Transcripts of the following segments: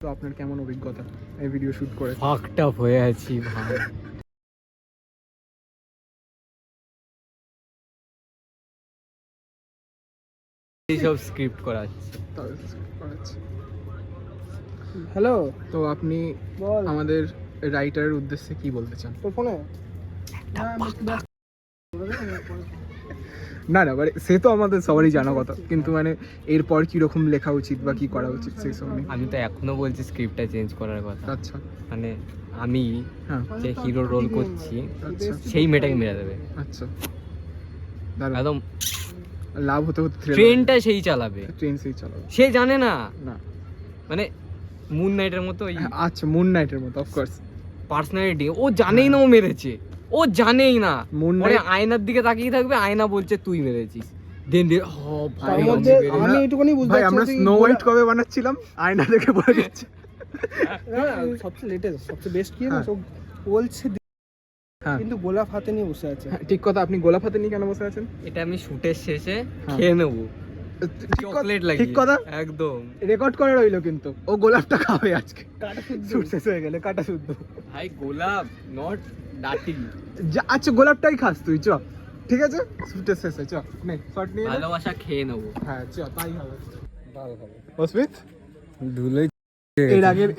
তো আপনার কেমন অভিজ্ঞতা এই ভিডিও শুট করে? ফাকড আপ হয়ে আছি ভাই। এইসব স্ক্রিপ্ট করাচ্ছে। হ্যালো, তো আপনি আমাদের রাইটারের উদ্দেশ্যে কি বলতে চান? তোর ফোনে না না মানে সে তো আমাদের সবারই জানা কথা, কিন্তু মানে এরপর কিরকম লেখা উচিত বা কি করা উচিত সেই সব নিয়ে। আমি তো এখনো বলছি স্ক্রিপ্টটা চেঞ্জ করার কথা। আচ্ছা, মানে আমি হ্যাঁ, যে হিরো রোল করছি আচ্ছা সেই মেয়েটাকে মেরে দেবে আচ্ছা, দাঁড়াও, একদম। লাভ হতে হতে ট্রেনটা সেই চালাবে, ট্রেন সেই চালাবে, সে জানে না। না মানে মুন নাইটের মতো আচ্ছা মুন নাইটের মতো অফকোর্স পার্সোনালিটি, ও জানেই না ও মেরেছে, ও জানেই না। মুন মানে নাইট আয়নার দিকে তাকিয়ে থাকবে, আয়না বলছে তুই মেরেছিস। দেন ভাই তার মধ্যে আমি এইটুকুনি বুঝতে ভাই আমরা স্নো হোয়াইট কবে বানাচ্ছিলাম আয়না দেখে বলে গেছে। সবচেয়ে লেটেস্ট সবচেয়ে বেস্ট কি হ্যাঁ। সব বলছে হ্যাঁ। কিন্তু গোলাপ হাতে নিয়ে বসে আছে। হ্যাঁ, ঠিক কথা। আপনি গোলাপ হাতে নিয়ে কেন বসে আছেন? এটা আমি শুটের শেষে হ্যাঁ। খেয়ে নেবো ঠিক কথা, চকলেট লাগিয়ে। ঠিক কথা, একদম রেকর্ড করে রইলো, কিন্তু ও গোলাপটা খাবে আজকে কাটা শুদ্ধ। শুট শেষ হয়ে গেলে কাটা শুদ্ধ। ভাই গোলাপ নট ডাটি। আচ্ছা গোলাপটাই খাস তুই, চ ঠিক আছে শুটের শেষে চ নে শট নিয়ে নে। ভালোবাসা খেয়ে নেবো। হ্যাঁ চ তাই হবে, অস্মিত ধুলে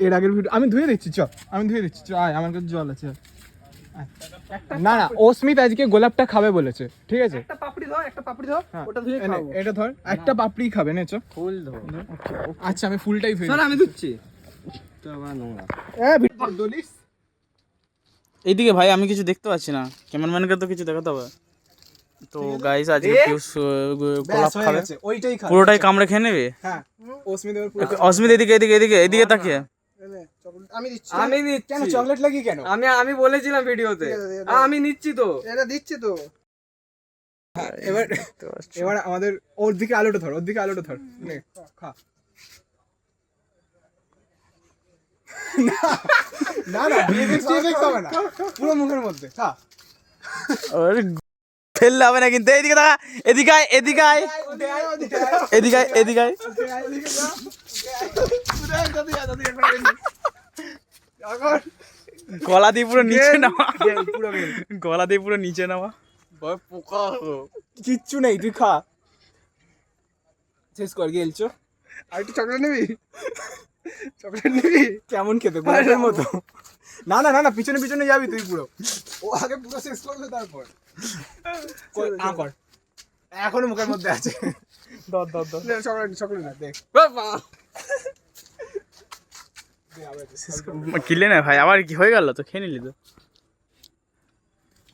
এর আগের ভিডিও আমি ধুয়ে দিচ্ছি, চ আমি ধুয়ে দিচ্ছি, চ আয় আমার কাছে জল আছে। আয়। না না অস্মিত আজকে গোলাপটা খাবে বলেছে, ঠিক আছে? একটা পাপড়ি ধর, একটা পাপড়ি ধর, হ্যাঁ, ওটা ধুয়ে এনে, খাবো। এটা ধর একটা পাপড়ি খাবে নে, চ। ফুল ধো। আচ্ছা আমি ফুলটাই ধুয়ে স্যার আমি ধুচ্ছি তো আমার নোংরা। দলিস এইদিকে ভাই আমি কিছু দেখতে পাচ্ছি না, ক্যামেরাম্যানকে তো কিছু দেখাতে হবে। তো গাইস আজকে পিউষ গোলাপ খাবে, ওইটাই খাবে, পুরোটাই কামড়ে খেয়ে নেবে। হ্যাঁ অস্মিত এবার অস্মিত এদিকে এদিকে এদিকে এদিকে তাকিয়ে এনে, চকলেট আমি দিচ্ছি। আমি নিচ্ছি। কেন চকলেট লাগিয়ে কেন? আমি বলেছিলাম ভিডিওতে আমি নিচ্ছি তো। এটা দিচ্ছি তো। এবার এবার আমাদের ওর দিকে আলোটা ধর, ওর দিকে আলোটা ধর, নে খা। না না ভিএফএক্স হবে না, পুরো মুখের মধ্যে খা। আরে ফেললে হবে না কিন্তু। এইদিকে তাকা, এদিকে আয়, এদিকে আয়, এদিকে আয়, এদিকে আয়। গলা দিয়ে পুরো নিচে নামা, গলা দিয়ে পুরো নিচে নামা। কিচ্ছু নেই, তুই খা, শেষ কর গেলছো। আর একটু চকলেট নিবি? চকলেট নিবি? কেমন খেতে গোলাপের মতো? না না না না পিছনে পিছনে যাবি তুই পুরো, ও আগে পুরো শেষ করবে তারপর কর। এখনো মুখের মধ্যে আছে। ধর ধর ধর। চকলেট চকলেট না দেখ কিলে না ভাই, আবার কি হয়ে গেল? তো খেয়ে নিলি তো।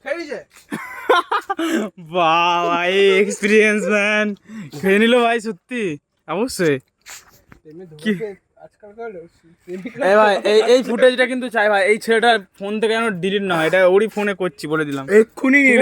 খেয়ে নিছে? বাহ ভাই এক্সপিরিয়েন্স ম্যান, খেয়ে নিল ভাই সত্যি অবশ্যই। কি আজকালকার এই ভাই এই ফুটেজটা কিন্তু চাই ভাই, এই ছেলেটার ফোন থেকে যেন ডিলিট না হয়, এটা ওরই ফোনে করছি বলে দিলাম। এক্ষুনি নিয়ে